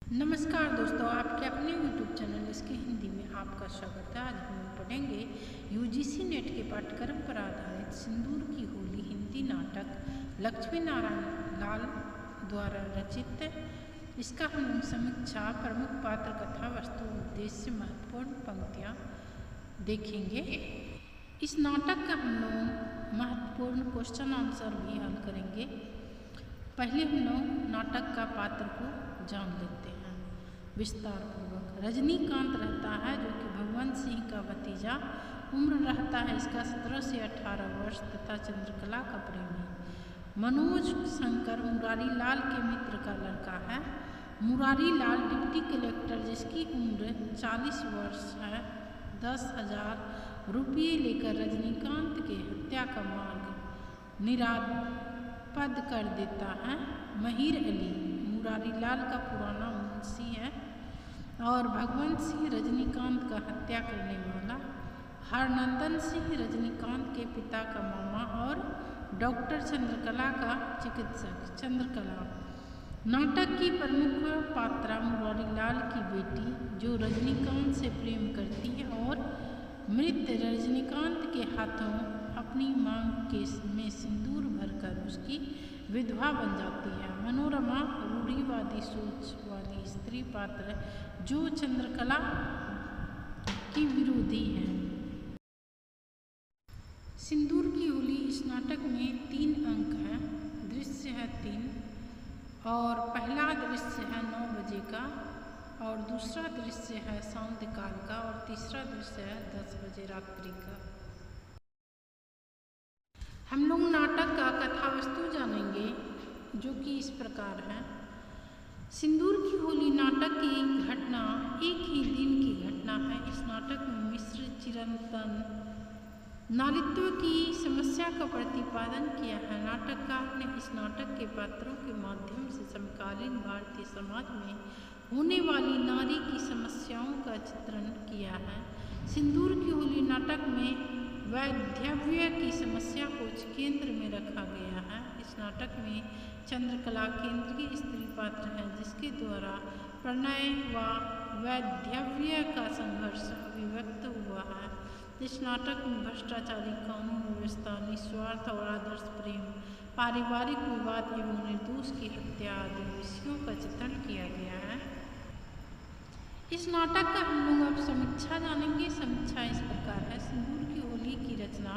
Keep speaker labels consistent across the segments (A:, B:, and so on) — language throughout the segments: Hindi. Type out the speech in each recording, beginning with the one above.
A: नमस्कार दोस्तों, आपके अपने YouTube चैनल इसके हिंदी में आपका स्वागत है। आज हम पढ़ेंगे यूजीसी नेट के पाठ्यक्रम पर आधारित सिंदूर की होली हिंदी नाटक लक्ष्मी नारायण लाल द्वारा रचित। इसका हम समीक्षा, प्रमुख पात्र, कथा वस्तु, उद्देश्य, महत्वपूर्ण पंक्तियाँ देखेंगे। इस नाटक का हम लोग महत्वपूर्ण क्वेश्चन आंसर भी हल करेंगे। पहले हम लोग नाटक का पात्र को जान लेते हैं विस्तार पूर्वक। रजनीकांत रहता है जो कि भगवंत सिंह का भतीजा। उम्र रहता है इसका 17 से 18 वर्ष तथा चंद्रकला का प्रेमी। मनोज शंकर मुरारी लाल के मित्र का लड़का है। मुरारी लाल डिप्टी कलेक्टर जिसकी उम्र 40 वर्ष है 10,000 रुपये लेकर रजनीकांत के हत्या का मार्ग निरापद कर देता है। महीर अली मुरारी लाल का पुराना मुंशी है और भगवंत सिंह रजनीकांत का हत्या करने वाला। हरनंदन सिंह रजनीकांत के पिता का मामा और डॉक्टर चंद्रकला का चिकित्सक। चंद्रकला नाटक की प्रमुख पात्रा मुरारी लाल की बेटी जो रजनीकांत से प्रेम करती है और मृत रजनीकांत के हाथों अपनी मांग के में सिंदूर भरकर उसकी विधवा बन जाती है। मनोरमा रूढ़िवादी सोच वाली स्त्री पात्र जो चंद्रकला की विरोधी है। सिंदूर की होली इस नाटक में 3 अंक हैं। दृश्य है 3 और पहला दृश्य है 9 बजे का और दूसरा दृश्य है सांध्यकाल का और तीसरा दृश्य है 10 बजे रात्रि का। हम लोग नाटक का कथा वस्तु जानेंगे जो कि इस प्रकार है। सिंदूर की होली नाटक की घटना एक ही दिन की घटना है। इस नाटक में मिश्र चिरंतन नालित्व की समस्या का प्रतिपादन किया है। नाटककार ने इस नाटक के पात्रों के माध्यम से समकालीन भारतीय समाज में होने वाली नारी की समस्याओं का चित्रण किया है। सिंदूर की होली नाटक में वैधव्य की समस्या को केंद्र में रखा गया है। इस नाटक में चंद्रकला केंद्रीय स्त्री पात्र है जिसके द्वारा प्रणय व वैधव्य का संघर्ष अभिव्यक्त हुआ है। इस नाटक में भ्रष्टाचारी कानून व्यवस्था, निस्वार्थ और आदर्श प्रेम, पारिवारिक विवाद एवं निर्दोष की हत्या आदि विषयों का चित्रण किया गया है। इस नाटक का हम लोग अब समीक्षा जानेंगे। समीक्षा इस प्रकार है। सिंदूर की होली की रचना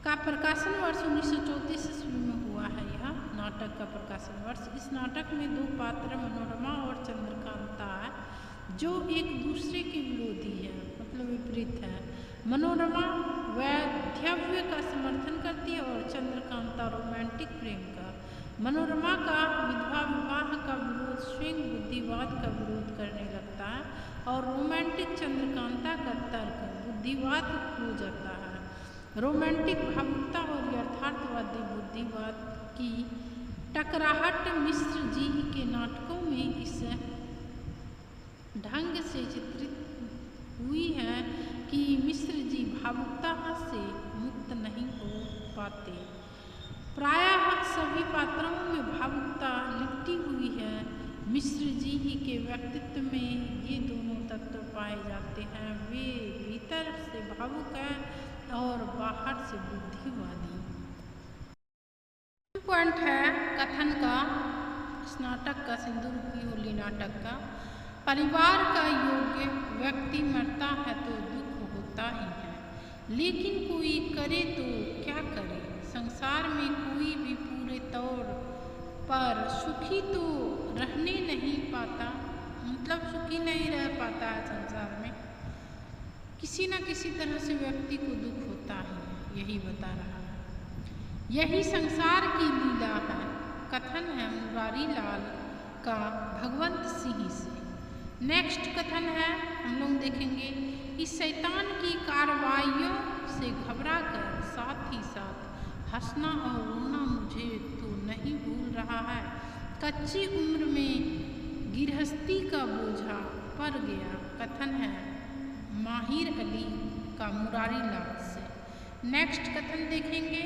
A: का प्रकाशन वर्ष 1934 ईस्वी में हुआ है। यह नाटक का प्रकाशन वर्ष। इस नाटक में 2 पात्र मनोरमा और चंद्रकांता है जो एक दूसरे के विरोधी है, मतलब विपरीत है। मनोरमा वैधव्य का समर्थन करती है और चंद्रकांता रोमांटिक प्रेम का। मनोरमा का विधवा विवाह का विरोध स्वयं बुद्धिवाद का विरोध करने लगता है और रोमांटिक चंद्रकांता का तर्क बुद्धिवाद हो जाता है। रोमांटिक भावुकता और यथार्थवादी बुद्धिवाद की टकराहट मिश्र जी के नाटकों में इस ढंग से चित्रित हुई है कि मिश्र जी भावुकता से मुक्त नहीं हो पाते। प्रायः सभी पात्रों में भावुकता लिपटी हुई है। मिश्र जी के व्यक्तित्व में ये दोनों तत्व पाए जाते हैं। वे भीतर से भावुक हैं और बाहर से बुद्धिवादी। पॉइंट है कथन का इस नाटक का, सिंदूर की होली नाटक का। परिवार का योग्य व्यक्ति मरता है तो दुख होता ही है, लेकिन कोई करे तो क्या करे। संसार में कोई भी पूरे तौर पर सुखी तो रहने नहीं पाता, मतलब सुखी नहीं रह पाता है संसार में। किसी न किसी तरह से व्यक्ति को दुख होता है, यही बता रहा है। यही संसार की लीला है। कथन है मुरारी लाल का भगवंत सिंह से। नेक्स्ट कथन है, हम लोग देखेंगे। इस शैतान की कार्रवाइयों से घबरा कर साथ ही साथ हंसना और रोना मुझे तो नहीं भूल रहा है। कच्ची उम्र में गृहस्थी का बोझा पड़ गया। कथन है माहिर अली का मुरारी लाल से। नेक्स्ट कथन देखेंगे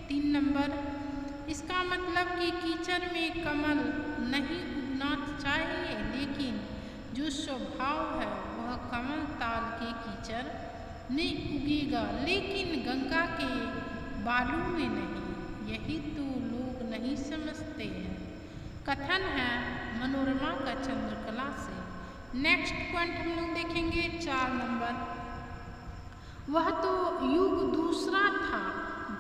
A: 3 नंबर। इसका मतलब कि कीचड़ में कमल नहीं उगना चाहिए, लेकिन जो स्वभाव है वह कमल ताल के कीचड़ में उगेगा, लेकिन गंगा के बालू में नहीं। यही तो लोग नहीं समझते हैं। कथन है मनोरमा का चंद्रकला से। नेक्स्ट पॉइंट हम लोग देखेंगे 4 नंबर। वह तो युग दूसरा था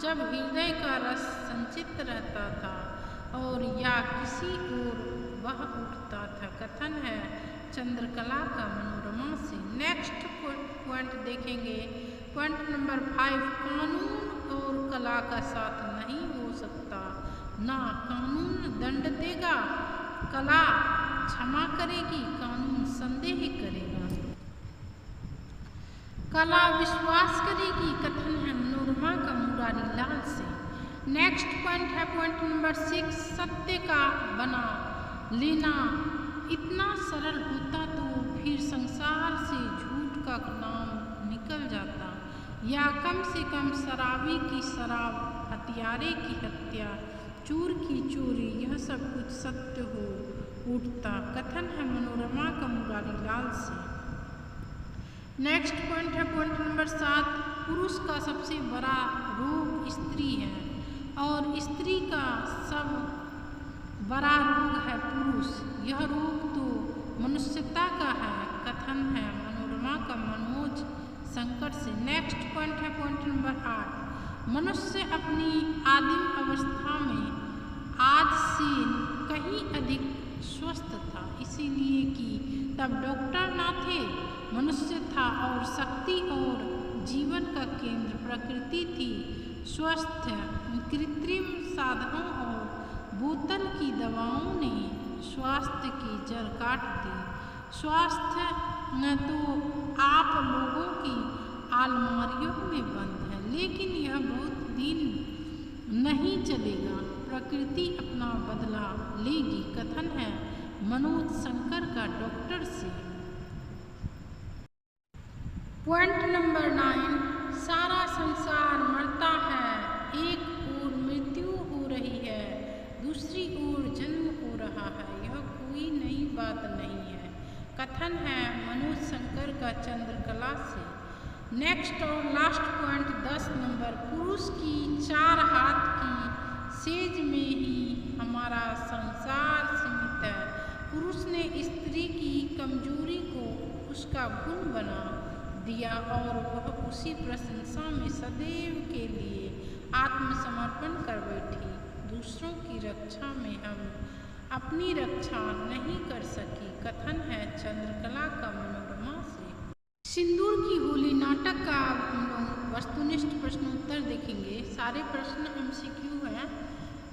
A: जब हृदय का रस संचित रहता था और या किसी ओर वह उठता था। कथन है चंद्रकला का मनोरमा से। नेक्स्ट पॉइंट देखेंगे पॉइंट नंबर 5। कानून और कला का साथ नहीं हो सकता। ना कानून दंड देगा, कला क्षमा करेगी, कानून संदेह करेगा, कला विश्वास करेगी। कथन है मनोरमा का मुरारी लाल से। नेक्स्ट पॉइंट है पॉइंट नंबर 6। सत्य का बना लेना इतना सरल होता तो फिर संसार से झूठ का नाम निकल जाता, या कम से कम शराबी की शराब, हत्यारे की हत्या, चोर की चोरी, यह सब कुछ सत्य हो उठता। कथन है मनोरमा का मुरारी लाल से। नेक्स्ट पॉइंट है पॉइंट नंबर 7। पुरुष का सबसे बड़ा रोग स्त्री है और स्त्री का सब बड़ा रोग है पुरुष। यह रोग तो मनुष्यता का है। कथन है मनोरमा का मनोज संकट से। नेक्स्ट पॉइंट है पॉइंट नंबर 8। मनुष्य अपनी आदिम अवस्था में आज से कहीं अधिक स्वस्थ था, इसीलिए कि तब डॉक्टर ना थे, मनुष्य था और शक्ति और जीवन का केंद्र प्रकृति थी। स्वस्थ कृत्रिम साधनों और बोतल की दवाओं ने स्वास्थ्य की जड़ काट दी। स्वास्थ्य न तो आप लोगों की अलमारियों में बंद है, लेकिन यह बहुत दिन नहीं चलेगा, प्रकृति अपना बदला लेगी। कथन है मनोज शंकर का डॉक्टर से। Point number 9। सारा संसार मरता है, एक ओर मृत्यु हो रही है, दूसरी ओर जन्म हो रहा है, यह कोई नई बात नहीं है। कथन है मनोज शंकर का चंद्रकला से। नेक्स्ट और लास्ट पॉइंट 10 नंबर। पुरुष की 4 हाथ की सेज में ही हमारा संसार सीमित है। पुरुष ने स्त्री की कमजोरी को उसका गुण बना दिया और वह उसी प्रशंसा में सदैव के लिए आत्मसमर्पण कर बैठी। दूसरों की रक्षा में हम अपनी रक्षा नहीं कर सकी। कथन है चंद्रकला का मनोरमा से। सिंदूर की होली नाटक का हम लोग वस्तुनिष्ठ प्रश्नोत्तर देखेंगे। सारे प्रश्न MCQ हैं,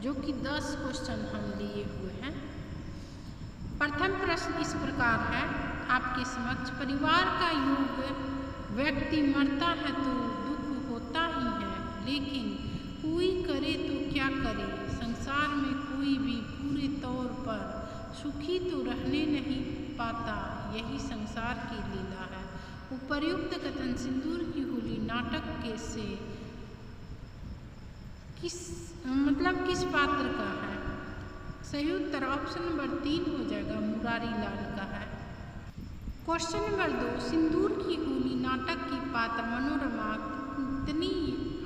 A: जो कि 10 क्वेश्चन हम लिए हुए हैं। प्रथम प्रश्न इस प्रकार है आपके समक्ष। परिवार का युग व्यक्ति मरता है तो दुख होता ही है, लेकिन कोई करे तो क्या करे। संसार में कोई भी पूरे तौर पर सुखी तो रहने नहीं पाता, यही संसार की लीला है। उपर्युक्त कथन सिंदूर की होली नाटक के से किस पात्र का है? सही उत्तर ऑप्शन नंबर 3 हो जाएगा, मुरारी लाल का है। Question number 2। सिंदूर की होली नाटक की पात्र मनोरमा कितनी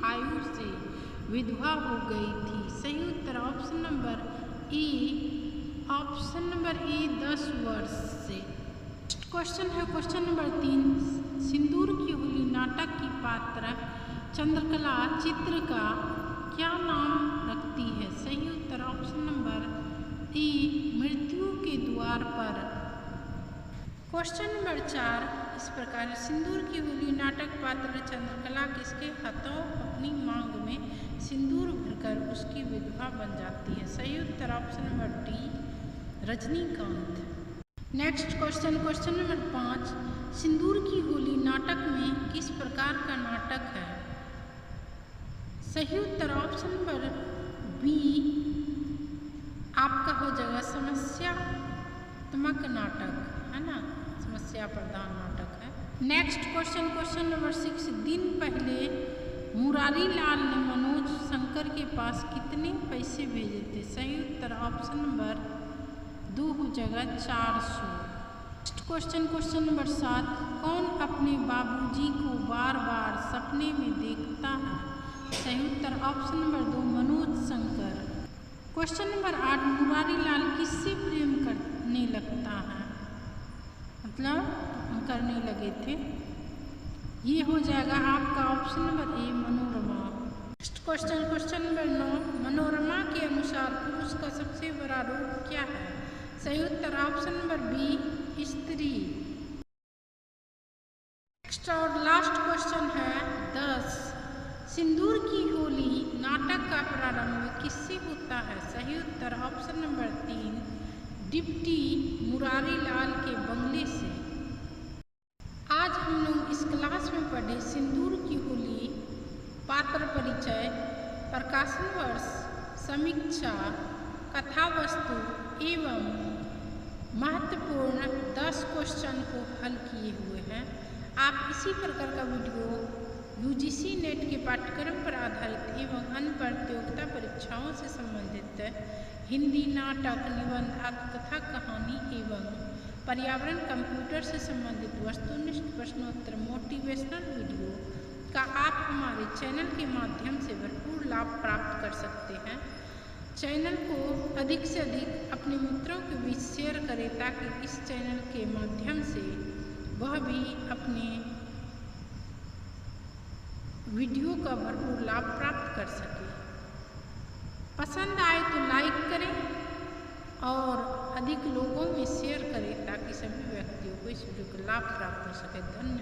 A: आयु से विधवा हो गई थी? सही उत्तर ऑप्शन नंबर ए 10 वर्ष से। क्वेश्चन है क्वेश्चन नंबर 3। सिंदूर की होली नाटक की पात्र चंद्रकला चित्र का क्या नाम रखती है? सही उत्तर ऑप्शन नंबर ए मृत्यु के द्वार पर। क्वेश्चन नंबर 4 इस प्रकार। सिंदूर की होली नाटक पात्र चंद्रकला किसके हाथों अपनी मांग में सिंदूर भरकर उसकी विधवा बन जाती है? सही उत्तर option number D Rajinikanth. Next question number 5। Sindoor ki Holi नाटक में किस प्रकार का नाटक है? सही उत्तर ऑप्शन नंबर बी आपका हो जाएगा समस्यात्मक नाटक, है ना, समस्या प्रधान नाटक है। Next question number 6। दिन पहले मुरारी लाल ने मनोज शंकर के पास कितने पैसे भेजे थे? सही उत्तर ऑप्शन नंबर 2 हो जाएगा 400। क्वेश्चन नंबर 7, कौन अपने बाबूजी को बार बार सपने में देखता है? सही उत्तर option number 2 Manoj Shankar. Question number 8, Murari Lal किससे प्रेम करने लगता है? मतलब करने लगे थे। ये हो जाएगा आपका option number A Manorama. Next question number 9, Manorama के अनुसार पुरुष का सबसे बड़ा रोग क्या है? सही उत्तर ऑप्शन नंबर बी स्त्री। नेक्स्ट और लास्ट क्वेश्चन है 10, सिंदूर की होली नाटक का प्रारंभ किससे होता है? सही उत्तर option number 3 deputy Murari Lal के बंगले से। आज हम लोग इस क्लास में पढ़े सिंदूर की होली, पात्र परिचय, प्रकाशन वर्ष, समीक्षा, कथा वस्तु एवं महत्वपूर्ण 10 क्वेश्चन को हल किए हुए हैं। आप इसी प्रकार का वीडियो यूजीसी नेट के पाठ्यक्रम पर आधारित एवं अन्य प्रतियोगिता परीक्षाओं से संबंधित हिंदी, नाटक, निबंध, आत्मकथा, कहानी एवं पर्यावरण, कंप्यूटर से संबंधित वस्तुनिष्ठ प्रश्नोत्तर, मोटिवेशनल वीडियो का आप हमारे चैनल के माध्यम से भरपूर लाभ प्राप्त कर सकते हैं। चैनल को अधिक से अधिक अपने मित्रों के बीच शेयर करें ताकि इस चैनल के माध्यम से वह भी अपने वीडियो का भरपूर लाभ प्राप्त कर सके। पसंद आए तो लाइक करें और अधिक लोगों में शेयर करें ताकि सभी व्यक्तियों को इस वीडियो का लाभ प्राप्त हो सके। धन्यवाद।